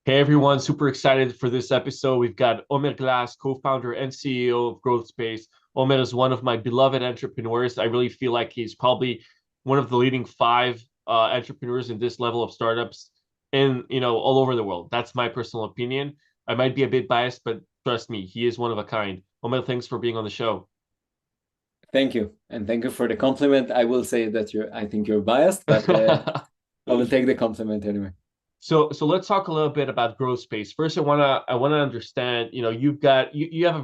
Hey everyone, super excited for this episode. We've got Omer Glass, co-founder and CEO of Growthspace. Omer is one of my beloved entrepreneurs. I really feel like he's probably one of the leading five entrepreneurs in this level of startups in, all over the world. That's my personal opinion. I might be a bit biased, but trust me, he is one of a kind. Omer, thanks for being on the show. Thank you. And thank you for the compliment. I will say that I think you're biased, but I will take the compliment anyway. So let's talk a little bit about growth space. First, I wanna understand, you have a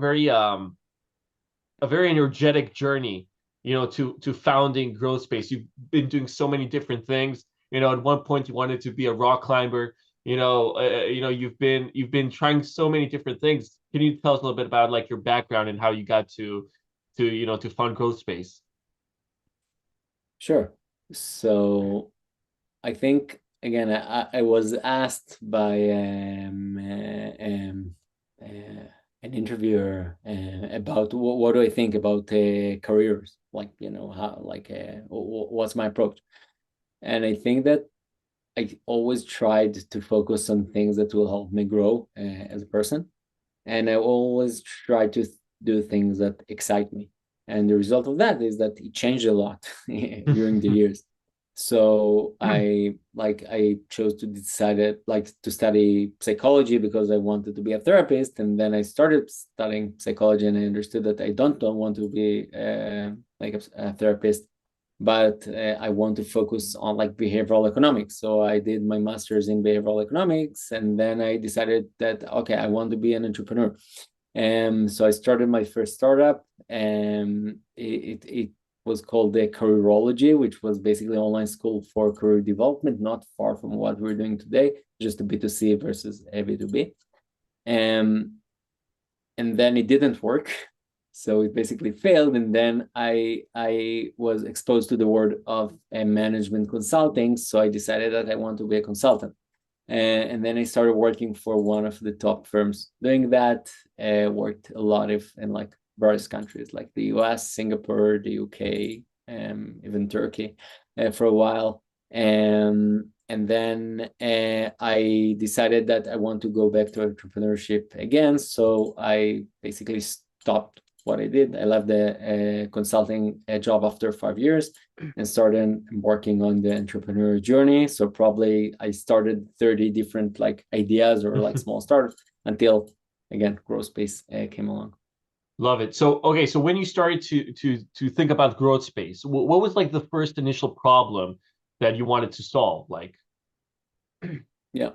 very energetic journey, to founding Growthspace. You've been doing so many different things. At one point you wanted to be a rock climber. You've been trying so many different things. Can you tell us a little bit about like your background and how you got to fund Growthspace? Sure. So I think again, I was asked by an interviewer about what do I think about careers, like how what's my approach, and I think that I always tried to focus on things that will help me grow as a person. And I always try to do things that excite me. And the result of that is that it changed a lot during the years. So I chose to decide to study psychology because I wanted to be a therapist, and then I started studying psychology, and I understood that I don't want to be like a therapist, but I want to focus on like behavioral economics. So I did my master's in behavioral economics, and then I decided that okay, I want to be an entrepreneur. And so I started my first startup, and it was called the Careerology, which was basically an online school for career development, not far from what we're doing today, just a B2C versus a B2B. Um, and then it didn't work, so it basically failed. And then I was exposed to the world of management consulting, so I decided that I want to be a consultant. And then I started working for one of the top firms doing that. Worked a lot in like various countries like the US, Singapore, the UK, even Turkey for a while. And then I decided that I want to go back to entrepreneurship again. So I basically stopped what I did. I left the consulting job after 5 years and started working on the entrepreneur journey. So probably I started 30 different like ideas or like small startups until again Growthspace came along. Love it. So okay, so when you started to think about growth space, what was like the first initial problem that you wanted to solve? Like, Yeah.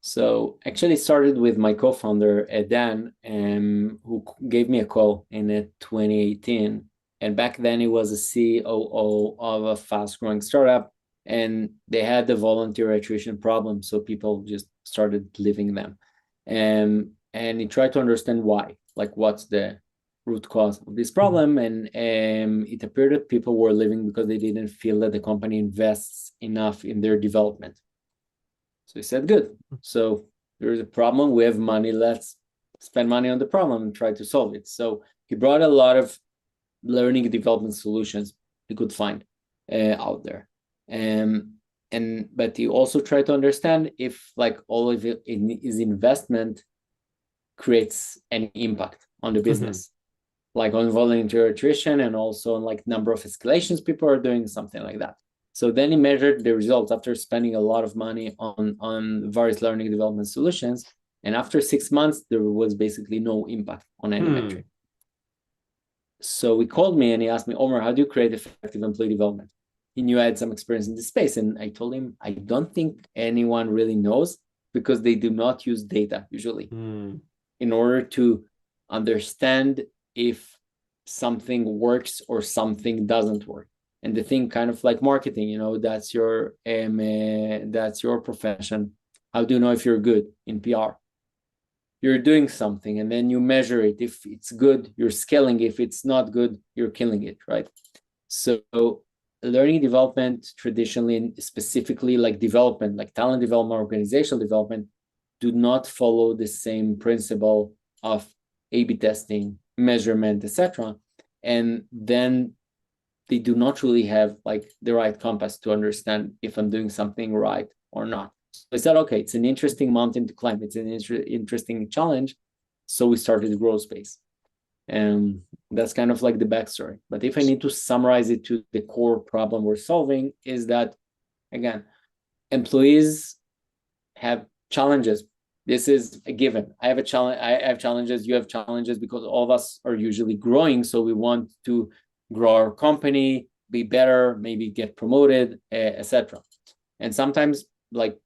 So actually started with my co-founder Dan, who gave me a call in 2018. And back then he was a COO of a fast-growing startup, and they had the volunteer attrition problem. So people just started leaving them. And he tried to understand why, like what's the root cause of this problem. And it appeared that people were leaving because they didn't feel that the company invests enough in their development. So he said, good. So there's a problem. We have money. Let's spend money on the problem and try to solve it. So he brought a lot of learning and development solutions he could find out there. But he also tried to understand if like all of it in his investment creates any impact on the mhm. business, like on volunteer attrition and also on like number of escalations people are doing, something like that. So then he measured the results after spending a lot of money on various learning development solutions. And after 6 months, there was basically no impact on any Hmm. metric. So he called me and he asked me, Omer, how do you create effective employee development? He knew I had some experience in this space. And I told him, I don't think anyone really knows because they do not use data usually Hmm. in order to understand if something works or something doesn't work. And the thing, kind of like marketing, that's your profession. How do you know if you're good in PR? You're doing something and then you measure it. If it's good, you're scaling. If it's not good, you're killing it, right? So learning development traditionally, specifically like development, like talent development, organizational development, do not follow the same principle of A/B testing, measurement, etc. And then they do not really have like the right compass to understand if I'm doing something right or not. So I said, okay, it's an interesting mountain to climb. It's an interesting challenge. So we started Growthspace. And that's kind of like the backstory. But if I need to summarize it to the core problem we're solving, is that, again, employees have challenges. This is a given. I have a challenge. I have challenges. You have challenges, because all of us are usually growing. So we want to grow our company, be better, maybe get promoted, etc. And sometimes, like,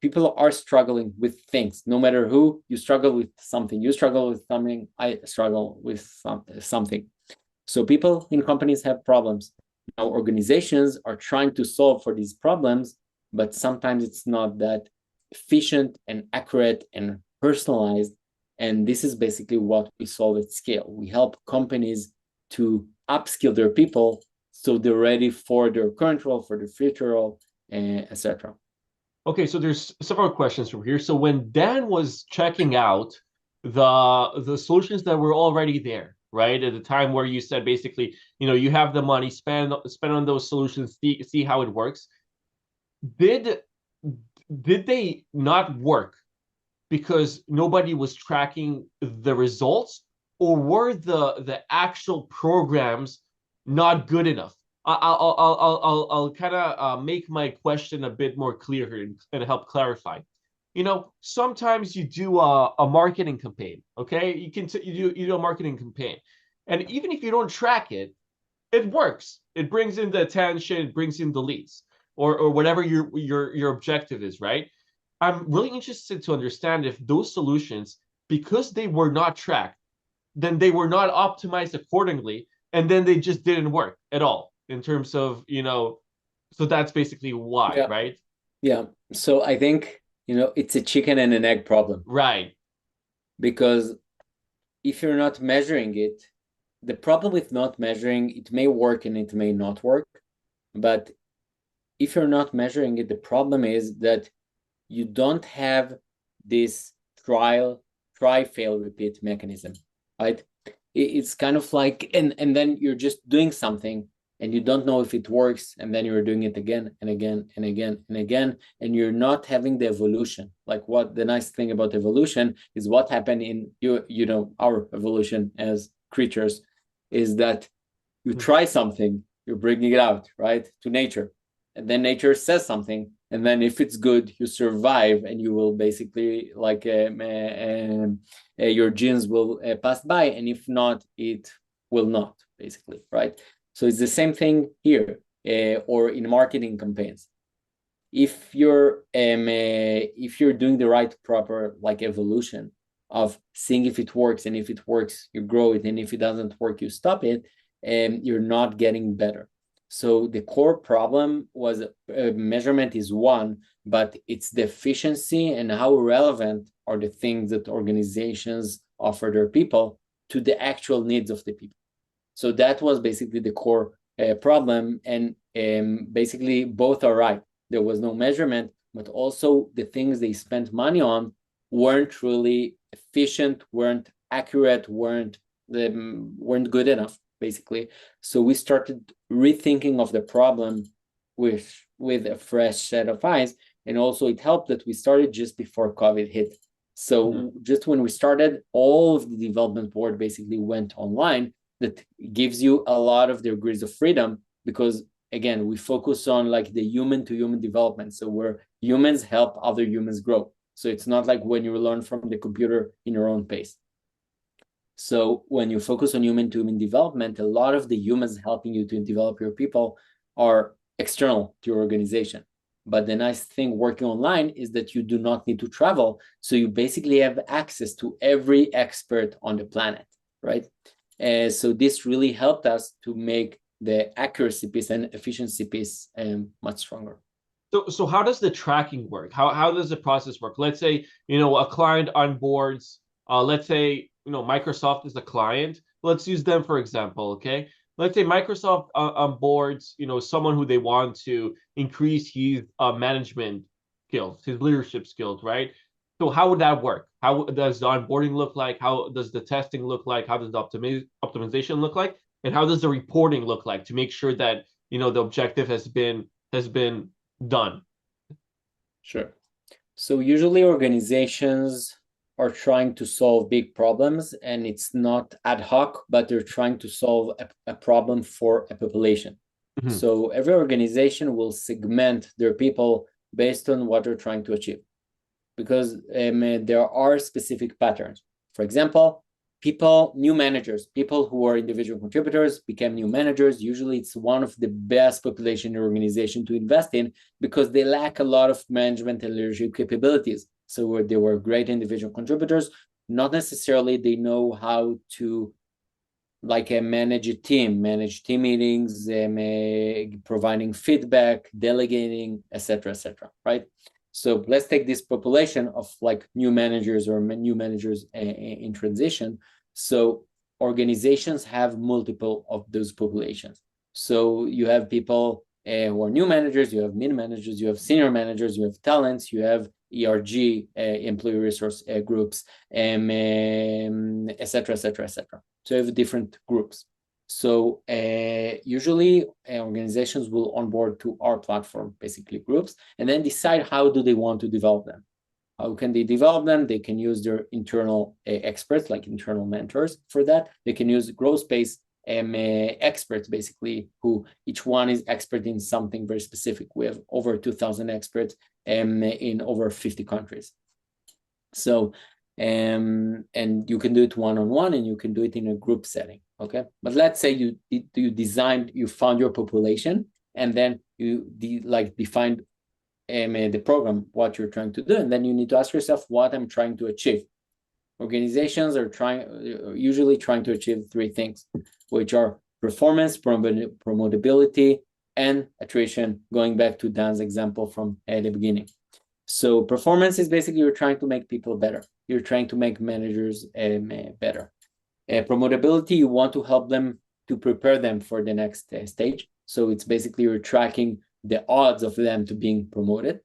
people are struggling with things. No matter who, you struggle with something. You struggle with something. I struggle with something. So people in companies have problems. Now organizations are trying to solve for these problems, but sometimes it's not that efficient and accurate and personalized. And this is basically what we solve at scale. We help companies to upskill their people so they're ready for their current role, for their future role, etc. Okay, so there's several questions from here. So when Dan was checking out the solutions that were already there, right? At the time where you said basically, you have the money, spend on those solutions, see how it works. Did they not work because nobody was tracking the results, or were the actual programs not good enough? I'll kind of make my question a bit more clear here and help clarify. Sometimes you do a marketing campaign. Okay, you do a marketing campaign, and even if you don't track it, it works. It brings in the attention, it brings in the leads, or whatever your objective is, right? I'm really interested to understand if those solutions, because they were not tracked, then they were not optimized accordingly, and then they just didn't work at all in terms of, so that's basically why, Yeah. right? Yeah. So I think, it's a chicken and an egg problem, Right. because if you're not measuring it, the problem with not measuring, it may work and it may not work. But if you're not measuring it, the problem is that you don't have this try, fail, repeat mechanism, right? It's kind of like, and then you're just doing something and you don't know if it works, and then you're doing it again and again and again and again, and you're not having the evolution. Like, what the nice thing about evolution is, what happened in our evolution as creatures is that you try something, you're bringing it out, right, to nature, and then nature says something, and then if it's good, you survive, and you will basically, like, your genes will pass by, and if not, it will not, basically, right? So it's the same thing here, or in marketing campaigns. If you're doing the right proper, like, evolution of seeing if it works, and if it works, you grow it, and if it doesn't work, you stop it, and you're not getting better. So the core problem was, measurement is one, but it's the efficiency and how relevant are the things that organizations offer their people to the actual needs of the people. So that was basically the core problem, and basically both are right. There was no measurement, but also the things they spent money on weren't really efficient, weren't accurate, weren't good enough, basically. So we started rethinking of the problem with a fresh set of eyes, and also it helped that we started just before COVID hit. So just when we started, all of the development board basically went online. That gives you a lot of degrees of freedom, because again, we focus on, like, the human to human development. So where humans help other humans grow. So it's not like when you learn from the computer in your own pace. So when you focus on human to human development, a lot of the humans helping you to develop your people are external to your organization. But the nice thing working online is that you do not need to travel. So you basically have access to every expert on the planet, right? So this really helped us to make the accuracy piece and efficiency piece much stronger. So how does the tracking work? How does the process work? Let's say, a client onboards, let's say, Microsoft is a client. Let's use them for example, okay? Let's say Microsoft onboards, someone who they want to increase his management skills, his leadership skills, right? So how would that work? How does the onboarding look like? How does the testing look like? How does the optimization look like? And how does the reporting look like to make sure that, the objective has been done? Sure. So usually organizations are trying to solve big problems, and it's not ad hoc, but they're trying to solve a problem for a population. Mhm. So every organization will segment their people based on what they're trying to achieve, because there are specific patterns. For example, new managers, people who are individual contributors become new managers. Usually it's one of the best population in organization to invest in, because they lack a lot of management and leadership capabilities. So they were great individual contributors, not necessarily they know how to manage team meetings, providing feedback, delegating, etc., right? So let's take this population of new managers or new managers in transition. So organizations have multiple of those populations. So you have people who are new managers, you have mid managers, you have senior managers, you have talents, you have ERG, employee resource groups, etc., etc. So you have different groups. So usually organizations will onboard to our platform, basically groups, and then decide how do they want to develop them. How can they develop them? They can use their internal experts, like internal mentors for that. They can use Growthspace experts, basically, who each one is expert in something very specific. We have over 2,000 experts in over 50 countries. So, and you can do it one-on-one, and you can do it in a group setting, okay? But let's say you found your population, and then you defined the program, what you're trying to do, and then you need to ask yourself what I'm trying to achieve. Organizations are usually trying to achieve three things, which are performance, promotability, and attrition, going back to Dan's example from the beginning. So performance is basically you're trying to make people better. You're trying to make managers better. Promotability, you want to help them to prepare them for the next stage. So it's basically you're tracking the odds of them to being promoted.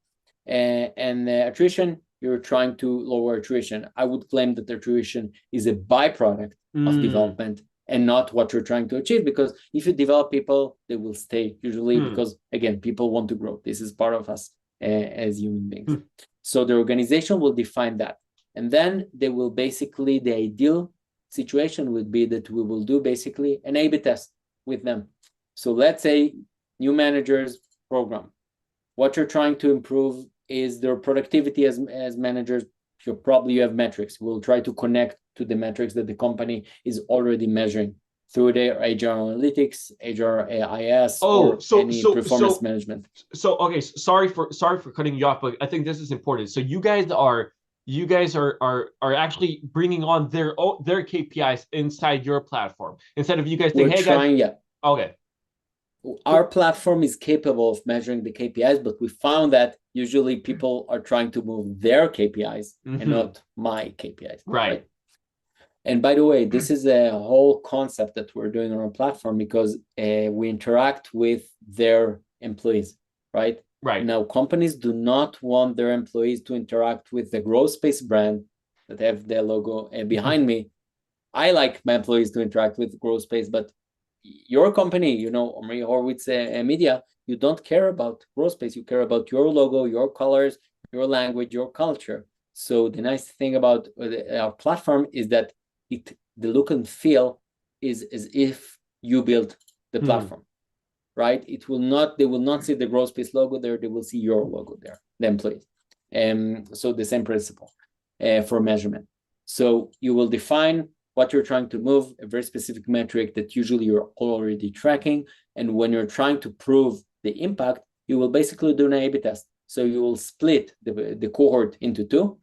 And attrition, you're trying to lower attrition. I would claim that attrition is a byproduct of development and not what you're trying to achieve, because if you develop people, they will stay usually because, again, people want to grow. This is part of us as human beings. So the organization will define that. And then they will basically, the ideal situation would be that we will do basically an A/B test with them. So let's say new managers program. What you're trying to improve is their productivity as managers. You have metrics. We'll try to connect to the metrics that the company is already measuring through their HR analytics, HR AIS, or any performance management. So okay, sorry for cutting you off, but I think this is important. So you guys are actually bringing on their KPIs inside your platform instead of you guys saying, "Hey guys." Yeah. Okay. Our platform is capable of measuring the KPIs, but we found that usually people are trying to move their KPIs and not my KPIs. Right. And by the way, this is a whole concept that we're doing on our platform, because we interact with their employees, right? Right. Now, companies do not want their employees to interact with the Growthspace brand that have their logo behind me. I like my employees to interact with Growthspace, but your company, Omer Horowitz Media, you don't care about Growthspace. You care about your logo, your colors, your language, your culture. So the nice thing about our platform is that the look and feel is as if you built the platform, right? They will not see the Growthspace logo there. They will see your logo there, the employees. So the same principle for measurement. So you will define what you're trying to move, a very specific metric that usually you're already tracking. And when you're trying to prove the impact, you will basically do an A/B test. So you will split the cohort into two.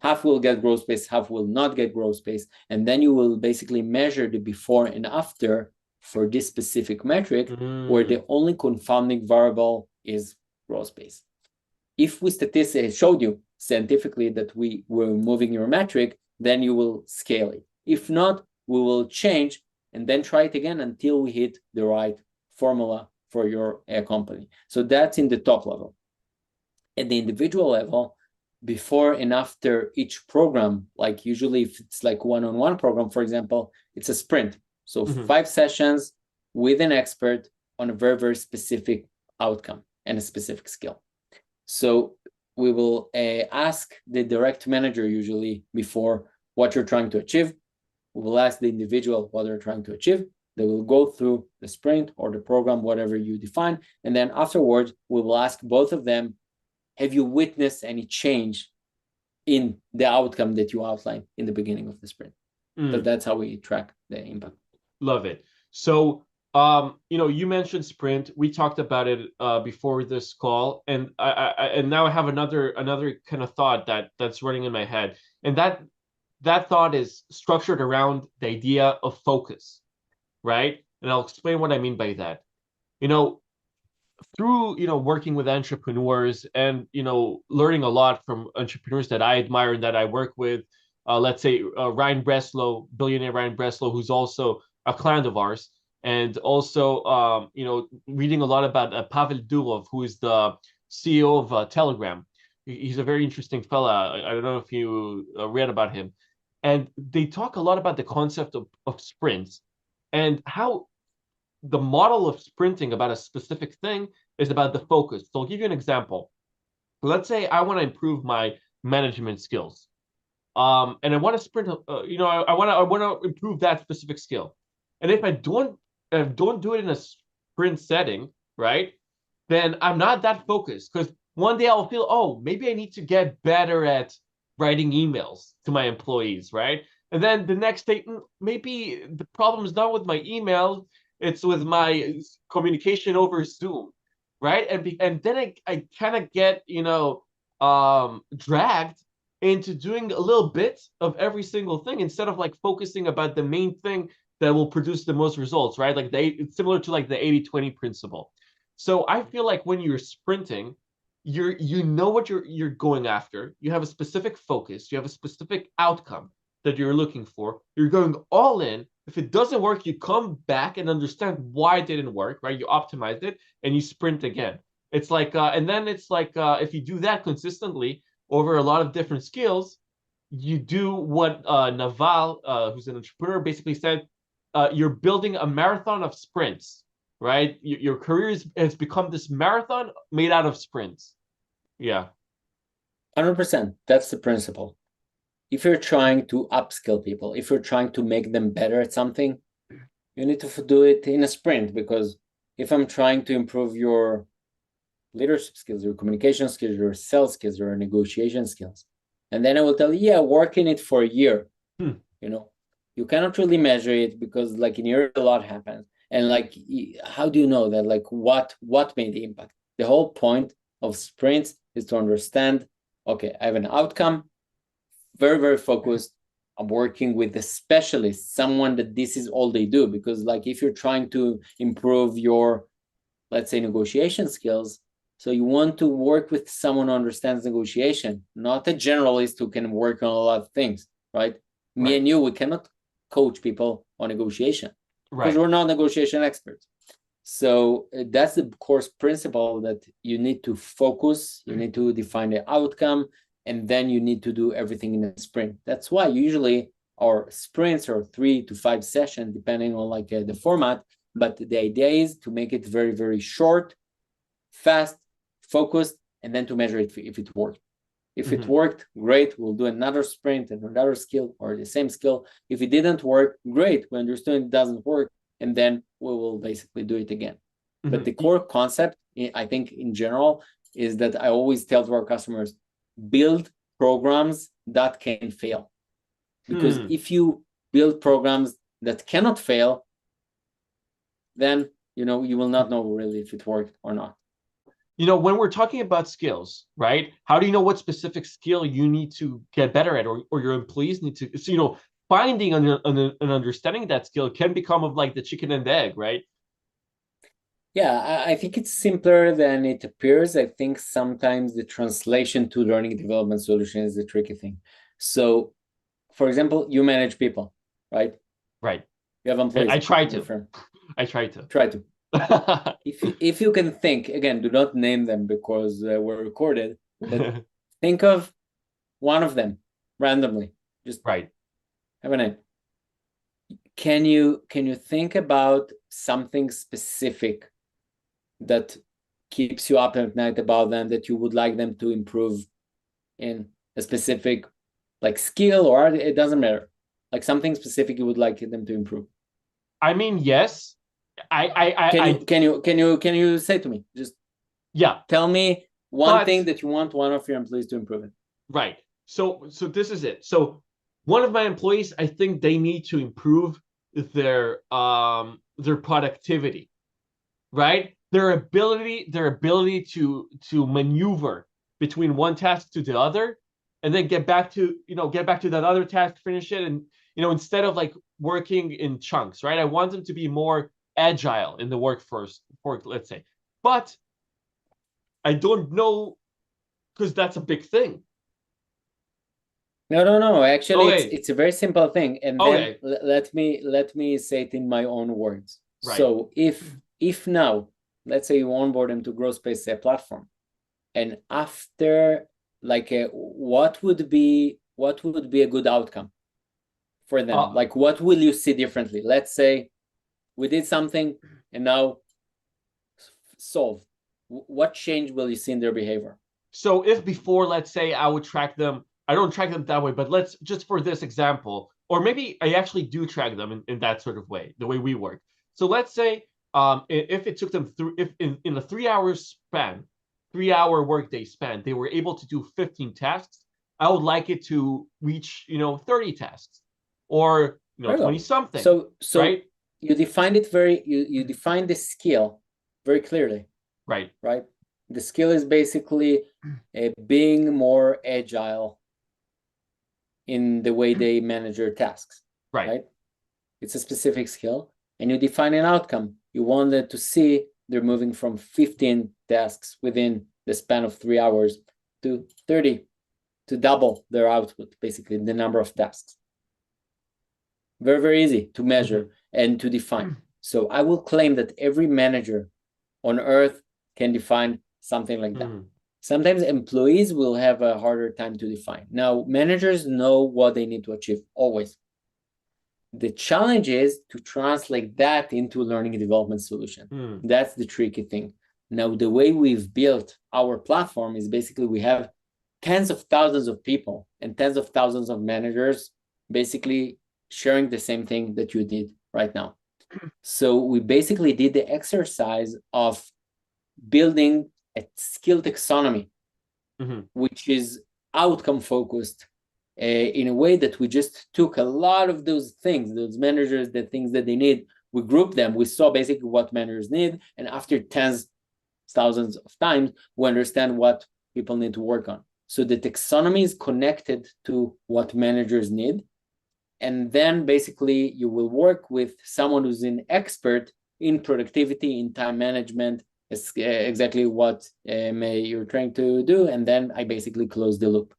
Half will get Growthspace, half will not get Growthspace. And then you will basically measure the before and after for this specific metric, where the only confounding variable is Growthspace. If we statistically showed you scientifically that we were moving your metric, then you will scale it. If not, we will change and then try it again until we hit the right formula for your company. So that's in the top level. At the individual level, before and after each program, like usually if it's like one-on-one program, for example, it's a sprint. So 5 sessions with an expert on a very, very specific outcome and a specific skill. So we will ask the direct manager usually before what you're trying to achieve. We will ask the individual what they're trying to achieve. They will go through the sprint or the program, whatever you define. And then afterwards, we will ask both of them, have you witnessed any change in the outcome that you outlined in the beginning of the sprint? Because that's how we track the impact. Love it. So, you mentioned sprint. We talked about it before this call, and and now I have another kind of thought that's running in my head, and that thought is structured around the idea of focus, right? And I'll explain what I mean by that. Through working with entrepreneurs and learning a lot from entrepreneurs that I admire and that I work with, let's say Ryan Breslow, billionaire Ryan Breslow, who's also a client of ours, and also reading a lot about Pavel Durov, who is the CEO of Telegram. He's a very interesting fella. I don't know if you read about him, and they talk a lot about the concept of sprints and how the model of sprinting about a specific thing is about the focus. So I'll give you an example. Let's say I want to improve my management skills, and I want to sprint. I want to improve that specific skill. And if I don't do it in a sprint setting, right, then I'm not that focused because one day I'll feel, oh, maybe I need to get better at writing emails to my employees, right? And then the next day, maybe the problem is not with my email, it's with my communication over Zoom, right? And then I kind of get dragged into doing a little bit of every single thing instead of like focusing about the main thing that will produce the most results, right? Like it's similar to like the 80-20 principle. So I feel like when you're sprinting, you know what you're going after. You have a specific focus, you have a specific outcome that you're looking for. You're going all in. If it doesn't work, you come back and understand why it didn't work, right? You optimize it and you sprint again. It's like, and then it's like, if you do that consistently over a lot of different skills, you do what Naval, who's an entrepreneur, basically said, you're building a marathon of sprints, right? Your career has become this marathon made out of sprints. Yeah. 100%. That's the principle. If you're trying to upskill people, if you're trying to make them better at something, you need to do it in a sprint, because if I'm trying to improve your leadership skills, your communication skills, your sales skills, your negotiation skills, and then I will tell you, yeah, work in it for a year. You cannot really measure it because like in a year, a lot happens. And like, how do you know that like what made the impact? The whole point of sprints is to understand, okay, I have an outcome, very, very focused. I'm working with a specialist, someone that this is all they do. Because like if you're trying to improve your, let's say, negotiation skills, so you want to work with someone who understands negotiation, not a generalist who can work on a lot of things, right? Me and you, we cannot coach people on negotiation because we're not negotiation experts. So that's the course principle, that you need to focus, you need to define the outcome, and then you need to do everything in a sprint. That's why usually our sprints are 3 to 5 sessions, depending on like the format. But the idea is to make it very, very short, fast, focused, and then to measure it if it worked. If it worked, great, we'll do another sprint and another skill or the same skill. If it didn't work, great, we understand it doesn't work, and then we will basically do it again. But the core concept, I think in general, is that I always tell to our customers, build programs that can fail. Because if you build programs that cannot fail, then you will not know really if it worked or not. When we're talking about skills, right? How do you know what specific skill you need to get better at, or your employees need to? So, finding and understanding that skill can become of like the chicken and the egg, right? Yeah, I think it's simpler than it appears. I think sometimes the translation to learning development solution is the tricky thing. So, for example, you manage people, right? Right. You have employees. I try to. I try to. Try to. If you can think, again, do not name them because we're recorded, but think of one of them randomly. Just have a name. Can you think about something specific that keeps you up at night about them, that you would like them to improve in a specific like skill or art, it doesn't matter. Like something specific you would like them to improve. I mean, yes. Can you say to me, just Yeah, tell me one but thing that you want one of your employees to improve it. right. So this is it. So one of my employees, I think they need to improve their productivity, right? Their ability to maneuver between one task to the other, and then get back to that other task, finish it, and instead of like working in chunks, right? I want them to be more agile in the workforce, let's say. But I don't know, because that's a big thing. No. Actually, Okay, it's a very simple thing. And then okay, let me say it in my own words. right. So if now, let's say you onboard them to Growthspace platform, and after like what would be a good outcome for them? Uh, Like what will you see differently? Let's say we did something and now solve. What change will you see in their behavior? So if before, let's say I would track them, I don't track them that way, but let's just for this example, or maybe I actually do track them in that sort of way, the way we work. So let's say if it took them through, if in a 3 hour span, 3 hour workday span, they were able to do 15 tasks, I would like it to reach, 30 tasks or, Very 20 well. something, So right? you defined it you define the skill very clearly, Right. right? The skill is basically being more agile in the way they manage their tasks, Right. right? It's a specific skill, and you define an outcome. You want them to see they're moving from 15 tasks within the span of 3 hours to 30, to double their output, basically the number of tasks. Very, very easy to measure and to define. So I will claim that every manager on earth can define something like that. Sometimes employees will have a harder time to define. Now, managers know what they need to achieve always. The challenge is to translate that into a learning and development solution. That's the tricky thing. Now, the way we've built our platform is basically we have tens of thousands of people and tens of thousands of managers basically sharing the same thing that you did right now. So we basically did the exercise of building a skill taxonomy, which is outcome focused in a way that we just took a lot of those things, those managers, the things that they need, we grouped them, we saw basically what managers need, and after tens, thousands of times, we understand what people need to work on. So the taxonomy is connected to what managers need. And then basically you will work with someone who's an expert in productivity, in time management, exactly what you're trying to do. And then I basically close the loop.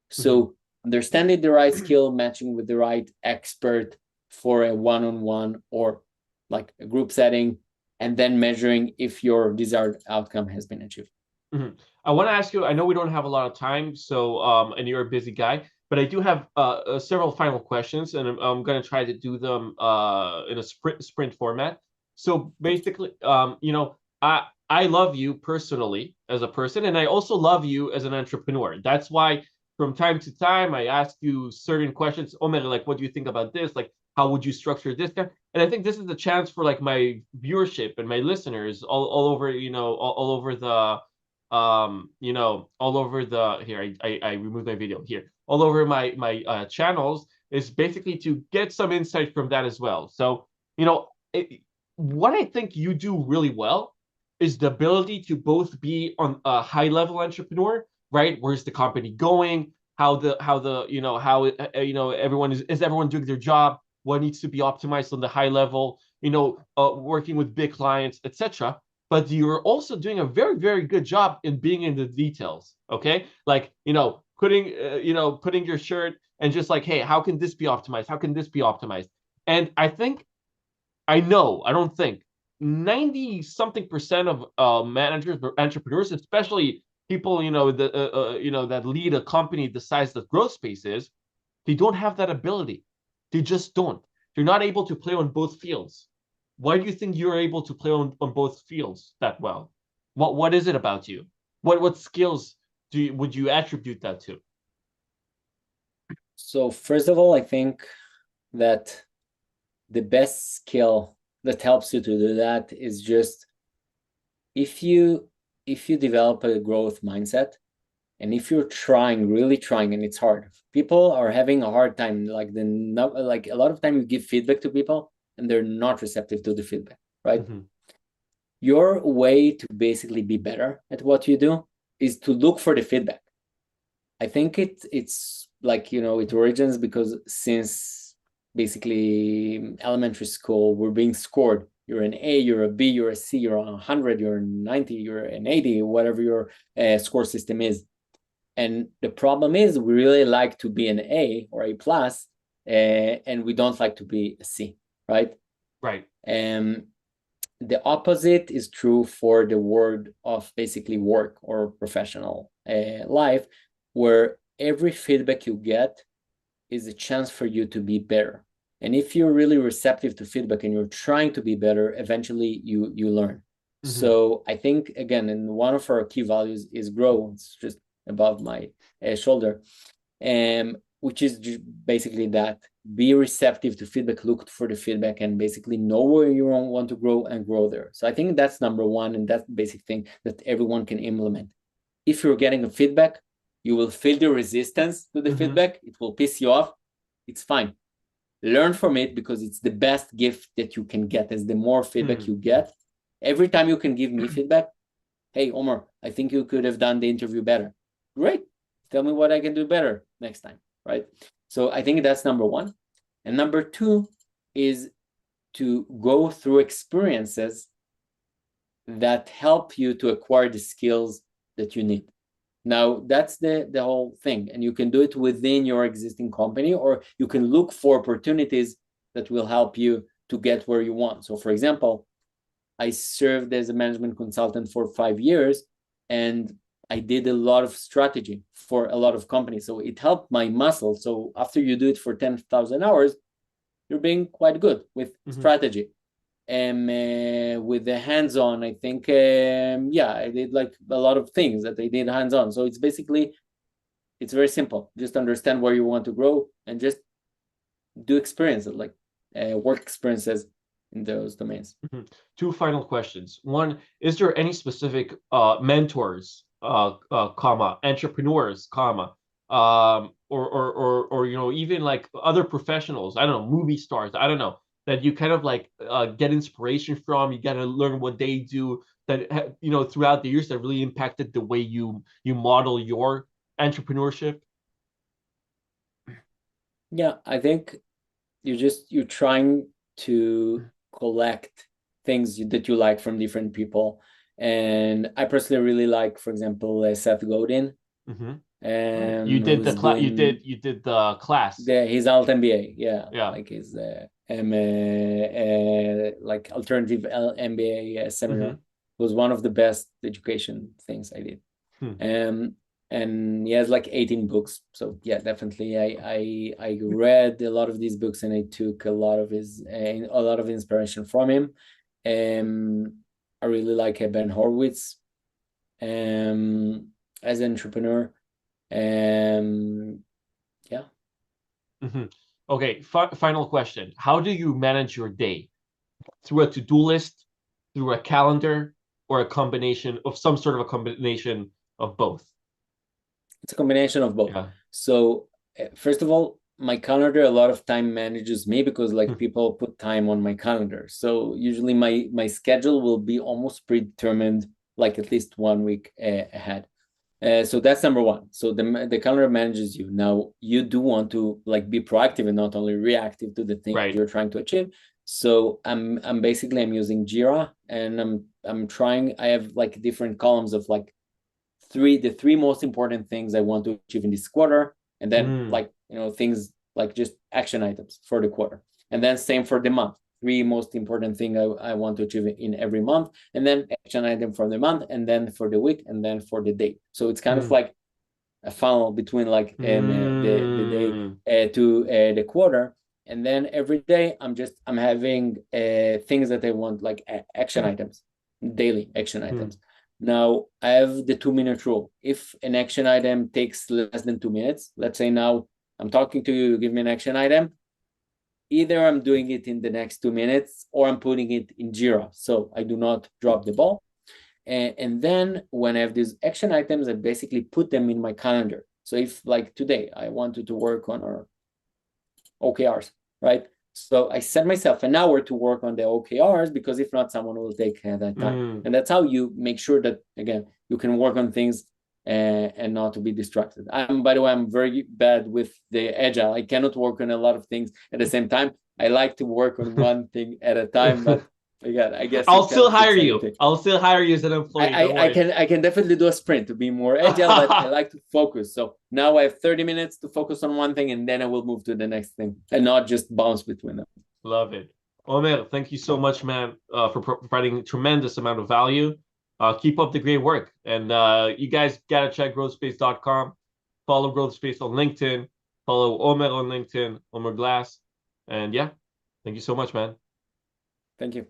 So understanding the right skill, matching with the right expert for a one-on-one or like a group setting, and then measuring if your desired outcome has been achieved. I want to ask you, I know we don't have a lot of time, so and you're a busy guy, but I do have several final questions, and I'm going to try to do them in a sprint format. So basically, I love you personally as a person, and I also love you as an entrepreneur. That's why from time to time I ask you certain questions. Omer, like, what do you think about this? Like, how would you structure this? And I think this is a chance for like my viewership and my listeners all over, all over the all over the here. I removed my video here. All over my channels is basically to get some insight from that as well. So, what I think you do really well is the ability to both be on a high level entrepreneur, right? Where's the company going? How everyone is everyone doing their job? What needs to be optimized on the high level? Working with big clients, etc. But you're also doing a very, very good job in being in the details. Okay, like putting your shirt and just like, hey, how can this be optimized? How can this be optimized? And I think I know, I don't think 90 something percent of managers or entrepreneurs, especially people, that lead a company the size that Growthspace is, they don't have that ability. They just don't. They're not able to play on both fields. Why do you think you're able to play on both fields that well? What is it about you? What skills would you attribute that to? So first of all, I think that the best skill that helps you to do that is just if you develop a growth mindset, and if you're trying, really trying, and it's hard, people are having a hard time. Like a lot of time you give feedback to people and they're not receptive to the feedback, right? Mm-hmm. Your way to basically be better at what you do is to look for the feedback. I think it's like, it origins because since basically elementary school, we're being scored. You're an A, you're a B, you're a C, you're on 100, you're 90, you're an 80, whatever your score system is. And the problem is we really like to be an A or A plus, and we don't like to be a C, right? Right. The opposite is true for the world of basically work or professional life, where every feedback you get is a chance for you to be better. And if you're really receptive to feedback and you're trying to be better, eventually you learn. Mm-hmm. So I think, again, and one of our key values is grow. It's just above my shoulder, which is basically that: be receptive to feedback, look for the feedback, and basically know where you want to grow and grow there. So I think that's number one, and that's the basic thing that everyone can implement. If you're getting a feedback, you will feel the resistance to the Mm-hmm. feedback. It will piss you off. It's fine. Learn from it, because it's the best gift that you can get. As the more feedback you get, every time you can give me feedback, hey, Omer, I think you could have done the interview better. Great. Tell me what I can do better next time, right? So I think that's number one. And number two is to go through experiences that help you to acquire the skills that you need. Now, that's the whole thing. And you can do it within your existing company, or you can look for opportunities that will help you to get where you want. So, for example, I served as a management consultant for 5 years, and I did a lot of strategy for a lot of companies. So it helped my muscle. So after you do it for 10,000 hours, you're being quite good with Mm-hmm. strategy. With the hands-on, I think, I did like a lot of things that I did hands-on. So it's very simple. Just understand where you want to grow and just do experiences, like work experiences in those domains. Mm-hmm. Two final questions. One, is there any specific mentors, comma, entrepreneurs, comma, or even like other professionals, I don't know, movie stars, I don't know, that you kind of like get inspiration from, you got to learn what they do that throughout the years that really impacted the way you model your entrepreneurship? Yeah, I think you're trying to collect things that you like from different people. And I personally really like, for example, Seth Godin, Mm-hmm. You did the who's class, doing you did the class. his alt MBA. Yeah, Yeah. like his like alternative MBA Mm-hmm. seminar was one of the best education things I did. Hmm. Um, and he has like 18 books. So yeah, definitely, I read a lot of these books, and I took a lot of inspiration from him. I really like Ben Horowitz as an entrepreneur. Yeah. Mm-hmm. Okay, final question. How do you manage your day? Through a to-do list, through a calendar, or a combination of some sort of a combination of both? It's a combination of both. Yeah. So first of all, my calendar a lot of time manages me, because like people put time on my calendar. So usually my schedule will be almost predetermined, like at least 1 week ahead. So that's number one. So the calendar manages you. Now you do want to like be proactive and not only reactive to the things Right. you're trying to achieve. So I'm basically I'm using Jira, and I'm trying. I have like different columns of like the three most important things I want to achieve in this quarter, and then Mm. like things like just action items for the quarter, and then same for the month. Three most important thing I want to achieve in every month, and then action item for the month, and then for the week, and then for the day. So it's kind of Mm. like a funnel between like the day Mm. to the quarter. And then every day I'm having things that I want, like action items, daily action Mm. items. Now I have the 2-minute rule. If an action item takes less than 2 minutes, let's say now I'm talking to you, you give me an action item, either I'm doing it in the next 2 minutes or I'm putting it in Jira. So I do not drop the ball. And then when I have these action items, I basically put them in my calendar. So if like today I wanted to work on our OKRs, right? So I set myself an hour to work on the OKRs, because if not, someone will take that time. And that's how you make sure that, again, you can work on things and not to be distracted. By the way, I'm very bad with the agile. I cannot work on a lot of things at the same time. I like to work on one thing at a time, but again, I guess I'll still hire you. anything. I'll still hire you as an employee. I can definitely do a sprint to be more agile, but I like to focus. So now I have 30 minutes to focus on one thing, and then I will move to the next thing and not just bounce between them. Love it. Omer, thank you so much, man, for providing a tremendous amount of value. Keep up the great work. And you guys got to check growthspace.com. Follow Growthspace on LinkedIn. Follow Omer on LinkedIn, Omer Glass. And yeah, thank you so much, man. Thank you.